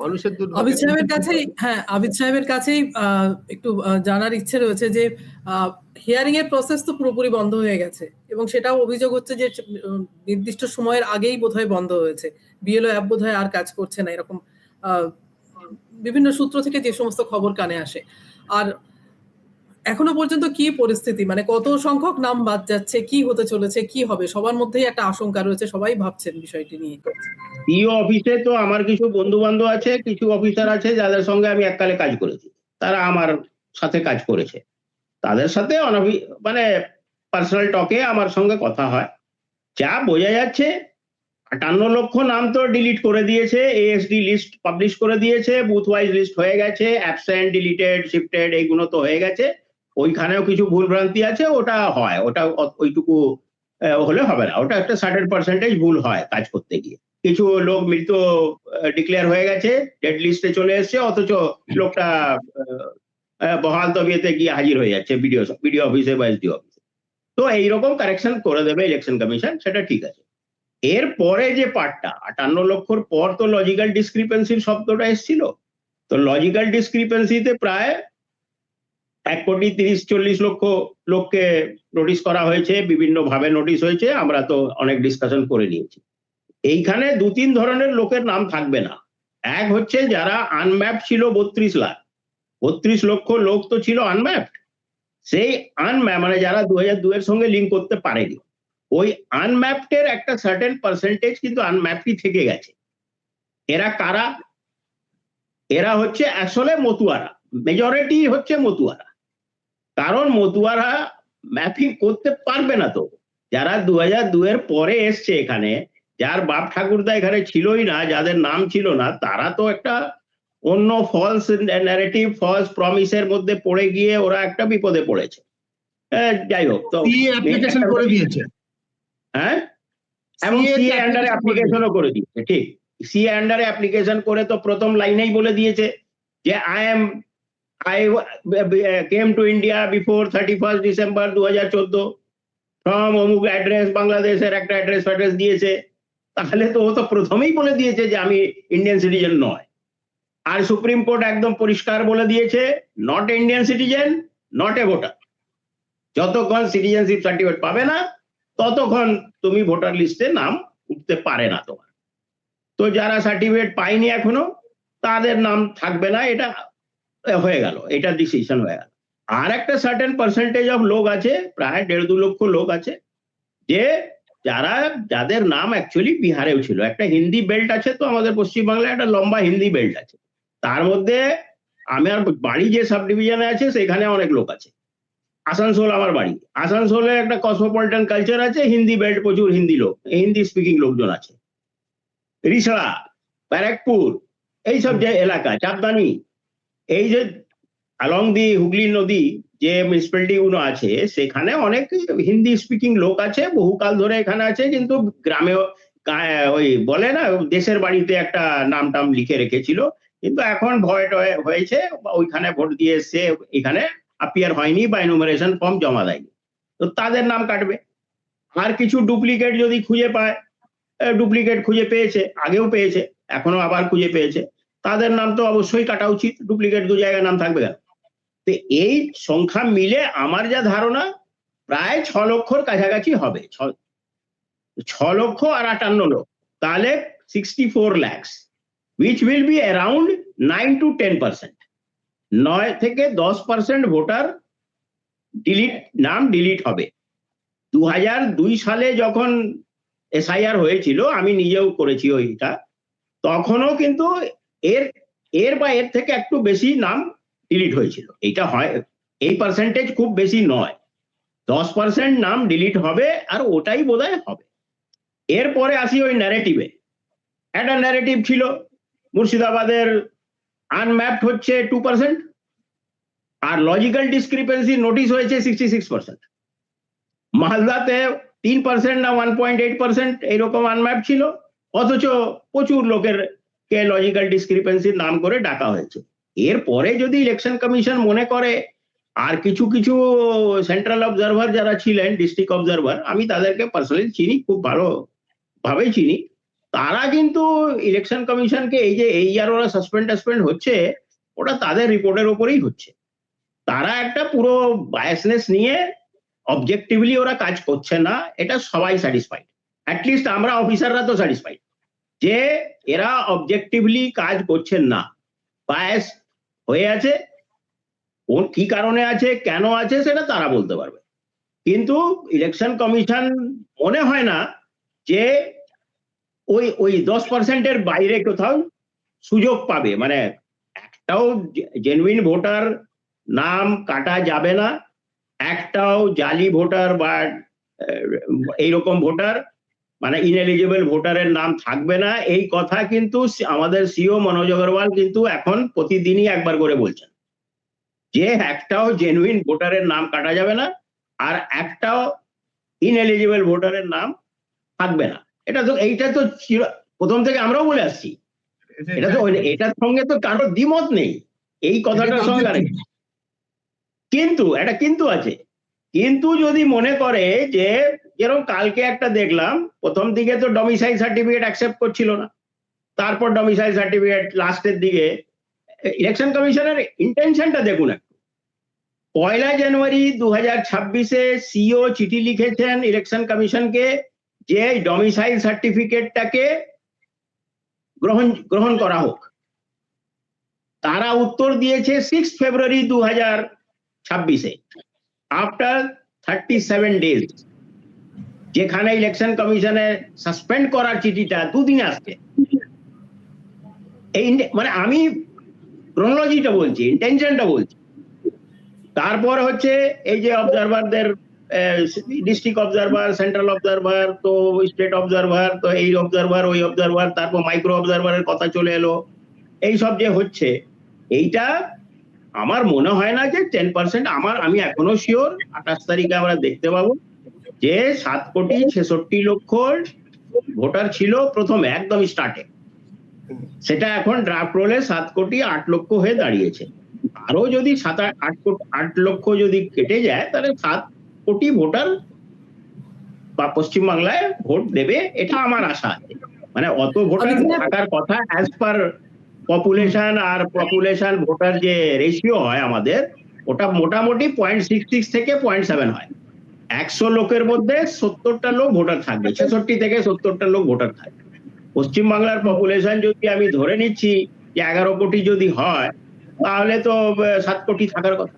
মানুষের আবিদ দুর্ভাগ্য। সাহেবের কাছেই আবিদ সাহেবের কাছেই একটু জানার ইচ্ছে রয়েছে যে হিয়ারিং এর প্রসেস তো পুরোপুরি বন্ধ হয়ে গেছে এবং সেটাও অভিযোগ হচ্ছে যে নির্দিষ্ট সময়ের আগেই বোধহয় বন্ধ হয়েছে, বিএলও অ্যাপ বোধহয় আর কাজ করছে না, এরকম বিভিন্ন সূত্র থেকে যে সমস্ত খবর কানে আসে। আর এখনো পর্যন্ত কি পরিস্থিতি, মানে কত সংখ্যক নাম বাদ যাচ্ছে, কি হতে চলেছে, কি হবে, সবার মধ্যেই একটা আশঙ্কা রয়েছে, সবাই ভাবছেন বিষয়টি নিয়ে। ডিও অফিসে তো আমার কিছু বন্ধু বান্ধব আছে, কিছু অফিসার আছে যাদের সঙ্গে আমি এককালে কাজ করেছি, তারা আমার সাথে কাজ করেছে, তাদের সাথে মানে পার্সোনাল টকে আমার সঙ্গে কথা হয়। যা বোঝা যাচ্ছে 58 লক্ষ নাম তো ডিলিট করে দিয়েছে, এএসডি লিস্ট পাবলিশ করে দিয়েছে, বুথ ওয়াইজ লিস্ট হয়ে গেছে, অ্যাবসেন্ট, ডিলিটেড, শিফটেড এইগুলো তো হয়ে গেছে। ওইখানেও কিছু ভুলভ্রান্তি আছে, ওটা হয়, ওটা ওইটুকু হলে হবে না, ওটা একটা সার্টেন পার্সেন্টেজ ভুল হয় কাজ করতে গিয়ে। কিছু লোক মৃত ডিক্লেয়ার হয়ে গেছে, ডেড লিস্টে চলে এসছে, অথচ লোকটা বহাল তবিয়তে গিয়ে হাজির হয়ে যাচ্ছে বিডিও অফিসে বা এসডি অফিসে। তো এইরকম কারেকশন করে দেবে ইলেকশন কমিশন, সেটা ঠিক আছে। এর পরে যে পার্টটা 58 লক্ষর পর তো লজিক্যাল ডিসক্রিপেন্সির শব্দটা এসেছিল, তো লজিক্যাল ডিসক্রিপেন্সিতে প্রায় 1,30,40 লক্ষ লোককে নোটিশ করা হয়েছে, বিভিন্ন ভাবে নোটিশ হয়েছে, আমরা তো অনেক ডিসকাশন করে নিয়েছি। এইখানে 2-3 ধরনের লোকের নাম থাকবে না। এক হচ্ছে যারা আনম্যাপ ছিল 32 লাখ, 32 লক্ষ লোক তো ছিল আনম্যাপ, সেই আনম্যাপ মানে যারা 2002 এর সঙ্গে লিঙ্ক করতে পারেনি, ওই আনম্যাপটের একটা সার্টেন পার্সেন্টেজ কিন্তু আনম্যাপই থেকে গেছে। এরা কারা? এরা হচ্ছে আসলে মতুয়ারা, মেজরিটি হচ্ছে মতুয়ারা। কারণ মতুয়ারা ম্যাপিং করতে পারবে না, তো যারা 2002 এর পরে এসছে এখানে, যার বাপ ঠাকুরদা এখানে ছিলই না, যাদের নাম ছিল না, তারা তো একটা অন্য ফলস ন্যারেটিভ, ফলস প্রমিসের মধ্যে পড়ে গিয়ে ওরা একটা বিপদে পড়েছে। যাই হোক, তো অ্যাপ্লিকেশন করে দিয়েছে, হ্যাঁ, এবং সিএ আন্ডারে অ্যাপ্লিকেশনও করে দিয়েছে। ঠিক, সিএ আন্ডারে অ্যাপ্লিকেশন করে তো প্রথম লাইনেই বলে দিয়েছে যে I came to India before 31st December 2014 from অমুক অ্যাড্রেস, বাংলাদেশের একটা অ্যাড্রেস দিয়েছে। তাহলে তো ও তো প্রথমেই বলে দিয়েছে যে আমি ইন্ডিয়ান সিটিজেন নয়। আর সুপ্রিম কোর্ট একদম পরিষ্কার বলে দিয়েছে, not Indian citizen, not a voter. যতক্ষণ সিটিজেনশিপ সার্টিফিকেট পাবে না, ততক্ষণ তুমি ভোটার লিস্টে নাম উঠতে পারে না তোমার। তো যারা সার্টিফিকেট পায়নি এখনো, তাদের নাম থাকবে না, এটা হয়ে গেল, এটা ডিসিশন হয়ে গেল। আর একটা সার্টেন পার্সেন্টেজ অফ লোক আছে, প্রায় 1.5-2 লক্ষ লোক আছে, যে যাদের নাম অ্যাকচুয়ালি বিহারেও ছিল। একটা হিন্দি বেল্ট আছে তো আমাদের পশ্চিমবাংলায়, একটা লম্বা হিন্দি বেল্ট আছে, তার মধ্যে আমার বাড়ি যে সাব ডিভিশনে আছে সেখানে অনেক লোক আছে। আসানসোল আমার বাড়ি, আসানসোলে একটা কসমোপলিটন কালচার আছে, হিন্দি বেল্ট, প্রচুর হিন্দি লোক, হিন্দি স্পিকিং লোকজন আছে। রিসড়া, ব্যারাকপুর, এইসব যে এলাকা, চাঁদদানি, এই যে অ্যালং দি হুগলি নদী যে মিউনিসিপ্যালিটি গুলো আছে, সেখানে অনেক হিন্দি স্পিকিং লোক আছে, বহুকাল ধরে এখানে আছে, কিন্তু গ্রামে ওই বলে না দেশের বাড়িতে একটা নাম টাম লিখে রেখেছিল, কিন্তু এখন ভয় হয়েছে, ওইখানে ভোট দিয়ে এসছে, এখানে অ্যাপিয়ার হয়নি বা এনুমারেশন ফর্ম জমা দেয়নি, তো তাদের নাম কাটবে। আর কিছু ডুপ্লিকেট যদি খুঁজে পায়, ডুপ্লিকেট খুঁজে পেয়েছে, আগেও পেয়েছে, এখনো আবার খুঁজে পেয়েছে, তাদের নাম তো অবশ্যই কাটা উচিত, ডুপ্লিকেট 2 জায়গায় নাম থাকবে কেন? তো এই সংখ্যা মিলে আমার যা ধারণা প্রায় 6 লক্ষর কাছাকাছি হবে, 6 লক্ষ আর 58 লক্ষ, তাহলে 64 lakhs, which will be around 9 to 10%, 9 থেকে 10% ভোটার নাম ডিলিট হবে। 2002 সালে যখন এসআইআর হয়েছিল, আমি নিজেও করেছি ওইটা, তখনও কিন্তু এর থেকে একটু বেশি নাম ডিলিট হয়েছিল। এটা হয়, এই পার্সেন্টেজ খুব বেশি নয়, 10% নাম ডিলিট হবে, আর ওটাই বোধহয় হবে। এরপরে আসি ওই ন্যারেটিভে। একটা ন্যারেটিভ ছিল মুর্শিদাবাদের আনম্যাপড হচ্ছে 2%, আর লজিক্যাল ডিসক্রিপেন্সি নোটিশ হয়েছে 66%। মালদাতে 3% না 1.8% এইরকম আনম্যাপ ছিল, অথচ প্রচুর লোকের কে লজিক্যাল ডিসক্রিপেন্সির নাম করে ডাকা হয়েছে। এরপরে যদি ইলেকশন কমিশন মনে করে, আর কিছু কিছু সেন্ট্রাল অবজারভার যারা ছিলেন, ডিস্ট্রিক্ট অবজারভার, আমি তাদেরকে পার্সোনালি চিনি, খুব ভালোভাবেই চিনি, তারা কিন্তু ইলেকশন কমিশনকে এই যে এই আর ওরা সাসপেন্ড হচ্ছে, ওটা তাদের রিপোর্টের উপরেই হচ্ছে। তারা একটা পুরো বায়াসনেস নিয়ে অবজেক্টিভলি ওরা কাজ করছে না, এটা সবাই স্যাটিসফাইড। অ্যাটলিস্ট আমরা অফিসাররা তো স্যাটিসফাইড যে এরা অবজেক্টিভলি কাজ করছেন না, বায়াস হয়ে আছে। কোন কি কারণে আছে, কেন আছে, সেটা তারা বলতে পারবে। কিন্তু ইলেকশন কমিশন মনে হয় না যে ওই 10%-এর বাইরে কোথাও সুযোগ পাবে। মানে একটাও জেনুইন ভোটার নাম কাটা যাবে না, একটাও জালি ভোটার বা এইরকম ভোটার মানে ইনএলিজিবল ভোটারের নাম থাকবে না, এই কথা কিন্তু আমাদের সিও মনোজ আগরওয়াল কিন্তু এখন প্রতিদিনই একবার করে বলছেন যে একটাও জেনুইন ভোটারের নাম কাটা যাবে না, আর একটাও ইনএলিজিবল ভোটারের নাম থাকবে না। এইটা তো প্রথম থেকে আমরাও বলে আসছি, এটা তো এটার সঙ্গে তো কারোর দ্বিমত নেই এই কথাটার সঙ্গে। কিন্তু একটা কিন্তু আছে, কিন্তু যদি মনে করে যে যেরকম কালকে একটা দেখলাম, প্রথম দিকে তো ডমিসাইল সার্টিফিকেট অ্যাকসেপ্ট করছিল না, তারপর ডমিসাইল সার্টিফিকেট লাস্টের দিকে। ইলেকশন কমিশনের ইন্টেনশনটা দেখুন একটু। 1 জানুয়ারি 2026-এ সিও চিঠি লিখেছেন ইলেকশন কমিশনকে যে ডমিসাইল সার্টিফিকেটটাকে গ্রহণ করা হোক। তারা উত্তর দিয়েছে 6 ফেব্রুয়ারি 2026-এ, আফটার 37 ডেজ, যেখানে ইলেকশন কমিশনের সাসপেন্ড করার চিঠিটা দুদিনে আসছে। এই মানে আমি ক্রোনোলজিটা বলছি, ইন্টেনশনটা বলছি। তারপর হচ্ছে এই যে অবজারভারদের, ডিস্ট্রিক্ট অবজারভার, সেন্ট্রাল অবজারভার, তো স্টেট অবজারভার, তো এই অবজারভার ওই অবজারভার, তারপর মাইক্রো অবজারভারের কথা চলে এলো, এই সব যে হচ্ছে, এইটা আমার মনে হয় না যে 10%। আমি এখনো শিওর 28 তারিখে আমরা দেখতে পাবো যে 7,66,00,000 ভোটার ছিল প্রথমে একদম স্টার্টে, সেটা এখন ড্রাফট রোলে 7,08,00,000 হয়ে দাঁড়িয়েছে। আরো যদি 7-8 লক্ষ যদি কেটে যায়, তাহলে 7 কোটি ভোটার বা পশ্চিমবাংলায় ভোট দেবে, এটা আমার আশা আছে। মানে অত ভোটার থাকার কথা অ্যাজ পার পপুলেশন, আর পপুলেশন ভোটার যে রেশিও হয় আমাদের, ওটা মোটামুটি 0.66 থেকে 0.7 হয়। 100 লোকের মধ্যে 70টা লোক ভোটার থাকবে, 66 থেকে 70টা লোক ভোটার থাকবে। পশ্চিমবাংলার পপুলেশন যদি আমি ধরে নিচ্ছি যে 11 কোটি যদি হয়, তাহলে তো 7 কোটি থাকার কথা।